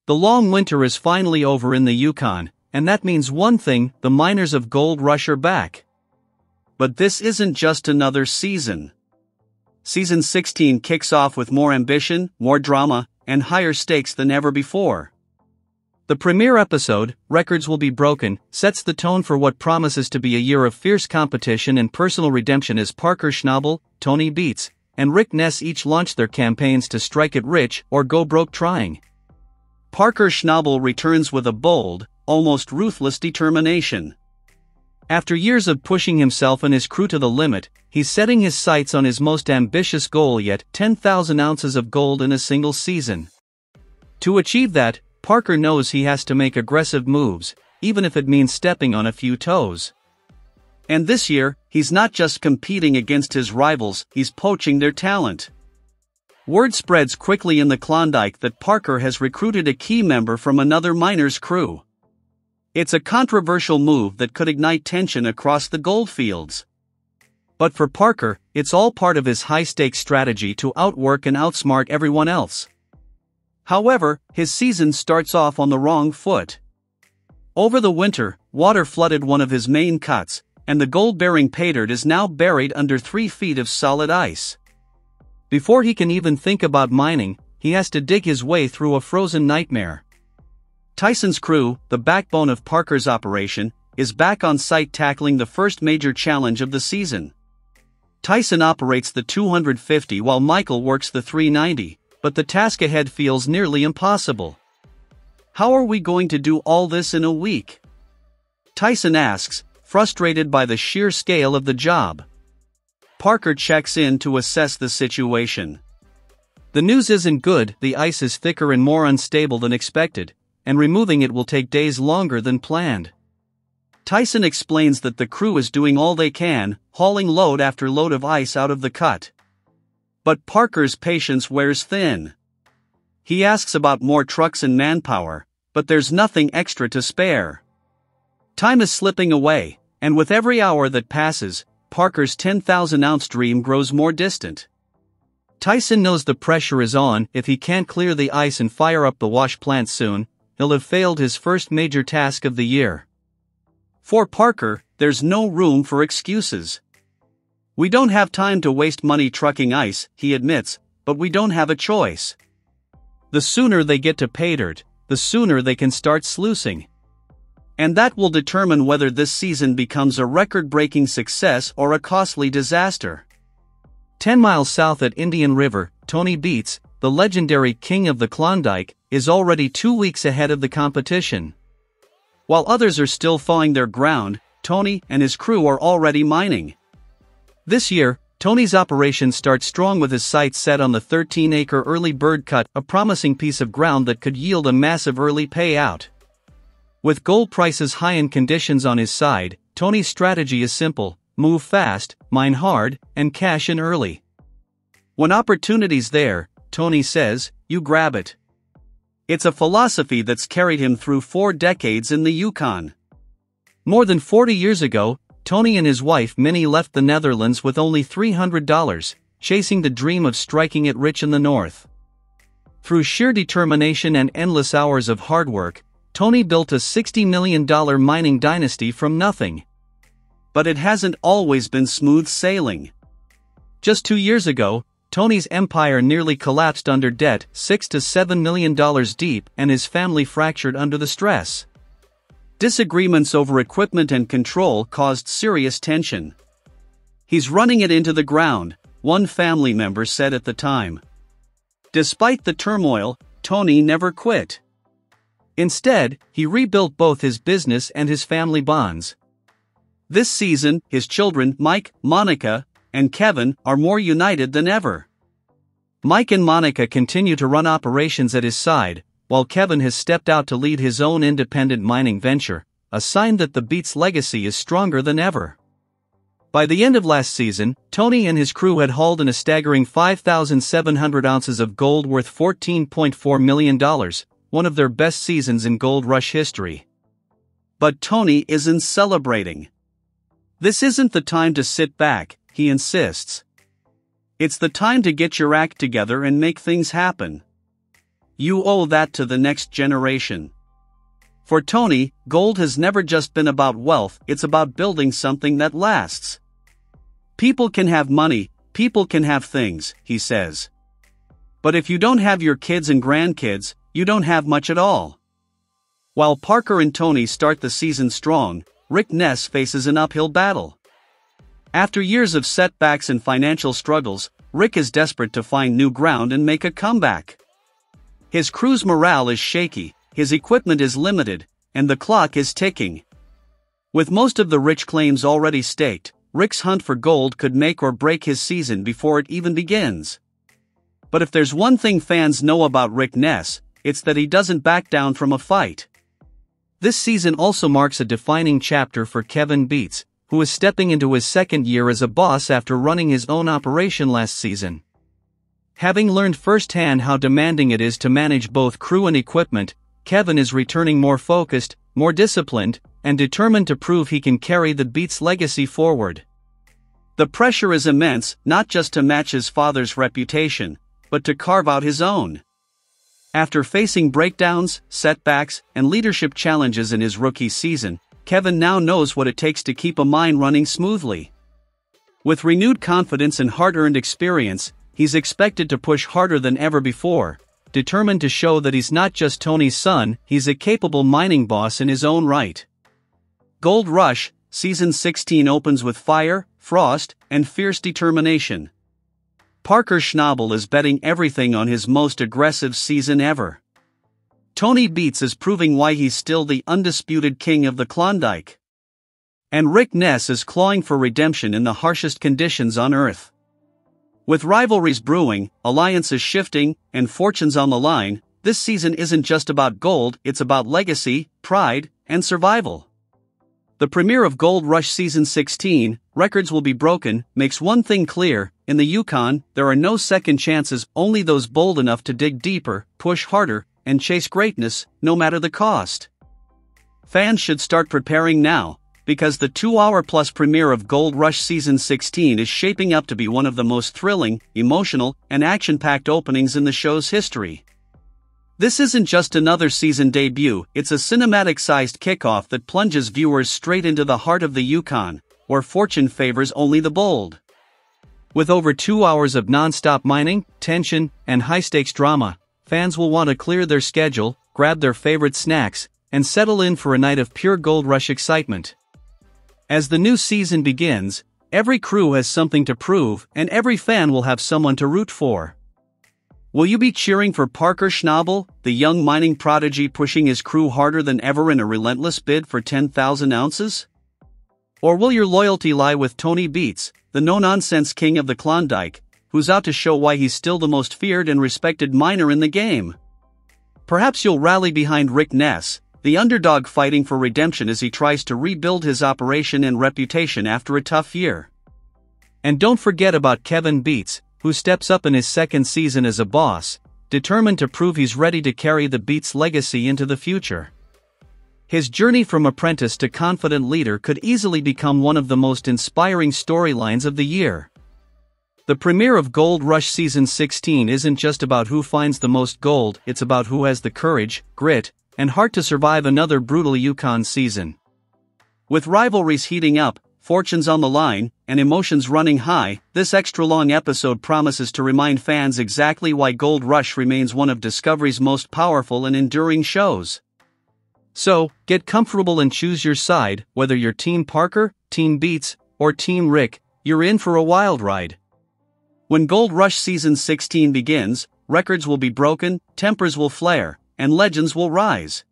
The long winter is finally over in the Yukon, and that means one thing: the miners of Gold Rush are back. But this isn't just another season. Season 16 kicks off with more ambition, more drama, and higher stakes than ever before. The premiere episode, Records Will Be Broken, sets the tone for what promises to be a year of fierce competition and personal redemption as Parker Schnabel, Tony Beets, and Rick Ness each launch their campaigns to strike it rich or go broke trying. Parker Schnabel returns with a bold, almost ruthless determination. After years of pushing himself and his crew to the limit, he's setting his sights on his most ambitious goal yet: 10,000 ounces of gold in a single season. To achieve that, Parker knows he has to make aggressive moves, even if it means stepping on a few toes. And this year, he's not just competing against his rivals, he's poaching their talent. Word spreads quickly in the Klondike that Parker has recruited a key member from another miner's crew. It's a controversial move that could ignite tension across the goldfields. But for Parker, it's all part of his high-stakes strategy to outwork and outsmart everyone else. However, his season starts off on the wrong foot. Over the winter, water flooded one of his main cuts, and the gold-bearing pay dirt is now buried under 3 feet of solid ice. Before he can even think about mining, he has to dig his way through a frozen nightmare. Tyson's crew, the backbone of Parker's operation, is back on site tackling the first major challenge of the season. Tyson operates the 250 while Michael works the 390, but the task ahead feels nearly impossible. How are we going to do all this in a week? Tyson asks, frustrated by the sheer scale of the job. Parker checks in to assess the situation. The news isn't good: the ice is thicker and more unstable than expected, and removing it will take days longer than planned. Tyson explains that the crew is doing all they can, hauling load after load of ice out of the cut. But Parker's patience wears thin. He asks about more trucks and manpower, but there's nothing extra to spare. Time is slipping away, and with every hour that passes, Parker's 10,000-ounce dream grows more distant. Tyson knows the pressure is on. If he can't clear the ice and fire up the wash plant soon, he'll have failed his first major task of the year. For Parker, there's no room for excuses. "We don't have time to waste money trucking ice," he admits, "but we don't have a choice." The sooner they get to pay dirt, the sooner they can start sluicing. And that will determine whether this season becomes a record-breaking success or a costly disaster. 10 miles south at Indian River, Tony Beets, the legendary king of the Klondike, is already 2 weeks ahead of the competition. While others are still thawing their ground, Tony and his crew are already mining. This year, Tony's operation starts strong with his sights set on the 13-acre early bird cut, a promising piece of ground that could yield a massive early payout. With gold prices high and conditions on his side, Tony's strategy is simple: move fast, mine hard, and cash in early. When opportunity's there, Tony says, you grab it. It's a philosophy that's carried him through 4 decades in the Yukon. More than 40 years ago, Tony and his wife Minnie left the Netherlands with only $300, chasing the dream of striking it rich in the north. Through sheer determination and endless hours of hard work, Tony built a $60 million mining dynasty from nothing. But it hasn't always been smooth sailing. Just 2 years ago, Tony's empire nearly collapsed under debt, $6 to $7 million deep, and his family fractured under the stress. Disagreements over equipment and control caused serious tension. "He's running it into the ground," one family member said at the time. Despite the turmoil, Tony never quit. Instead, he rebuilt both his business and his family bonds. This season, his children, Mike, Monica, and Kevin, are more united than ever. Mike and Monica continue to run operations at his side, while Kevin has stepped out to lead his own independent mining venture, a sign that the Beets legacy is stronger than ever. By the end of last season, Tony and his crew had hauled in a staggering 5,700 ounces of gold worth $14.4 million, one of their best seasons in Gold Rush history. But Tony isn't celebrating. This isn't the time to sit back, he insists. It's the time to get your act together and make things happen. You owe that to the next generation. For Tony, gold has never just been about wealth, it's about building something that lasts. People can have money, people can have things, he says. But if you don't have your kids and grandkids, you don't have much at all. While Parker and Tony start the season strong, Rick Ness faces an uphill battle. After years of setbacks and financial struggles, Rick is desperate to find new ground and make a comeback. His crew's morale is shaky, his equipment is limited, and the clock is ticking. With most of the rich claims already staked, Rick's hunt for gold could make or break his season before it even begins. But if there's one thing fans know about Rick Ness, it's that he doesn't back down from a fight. This season also marks a defining chapter for Kevin Beets, who is stepping into his second year as a boss after running his own operation last season. Having learned firsthand how demanding it is to manage both crew and equipment, Kevin is returning more focused, more disciplined, and determined to prove he can carry the Beets legacy forward. The pressure is immense, not just to match his father's reputation, but to carve out his own. After facing breakdowns, setbacks, and leadership challenges in his rookie season, Kevin now knows what it takes to keep a mine running smoothly. With renewed confidence and hard-earned experience, he's expected to push harder than ever before, determined to show that he's not just Tony's son, he's a capable mining boss in his own right. Gold Rush, Season 16 opens with fire, frost, and fierce determination. Parker Schnabel is betting everything on his most aggressive season ever. Tony Beets is proving why he's still the undisputed king of the Klondike. And Rick Ness is clawing for redemption in the harshest conditions on Earth. With rivalries brewing, alliances shifting, and fortunes on the line, this season isn't just about gold, it's about legacy, pride, and survival. The premiere of Gold Rush Season 16, Records Will Be Broken, makes one thing clear: in the Yukon, there are no second chances, only those bold enough to dig deeper, push harder, and chase greatness, no matter the cost. Fans should start preparing now, because the 2-hour-plus premiere of Gold Rush Season 16 is shaping up to be one of the most thrilling, emotional, and action-packed openings in the show's history. This isn't just another season debut, it's a cinematic-sized kickoff that plunges viewers straight into the heart of the Yukon, where fortune favors only the bold. With over 2 hours of non-stop mining, tension, and high-stakes drama, fans will want to clear their schedule, grab their favorite snacks, and settle in for a night of pure Gold Rush excitement. As the new season begins, every crew has something to prove, and every fan will have someone to root for. Will you be cheering for Parker Schnabel, the young mining prodigy pushing his crew harder than ever in a relentless bid for 10,000 ounces? Or will your loyalty lie with Tony Beets, the no-nonsense king of the Klondike, who's out to show why he's still the most feared and respected miner in the game? Perhaps you'll rally behind Rick Ness, the underdog fighting for redemption as he tries to rebuild his operation and reputation after a tough year. And don't forget about Kevin Beets, who steps up in his second season as a boss, determined to prove he's ready to carry the Beets legacy into the future. His journey from apprentice to confident leader could easily become one of the most inspiring storylines of the year. The premiere of Gold Rush Season 16 isn't just about who finds the most gold, it's about who has the courage, grit, and heart to survive another brutal Yukon season. With rivalries heating up, fortunes on the line, and emotions running high, this extra-long episode promises to remind fans exactly why Gold Rush remains one of Discovery's most powerful and enduring shows. So, get comfortable and choose your side, whether you're Team Parker, Team Beets, or Team Rick, you're in for a wild ride. When Gold Rush Season 16 begins, records will be broken, tempers will flare, and legends will rise.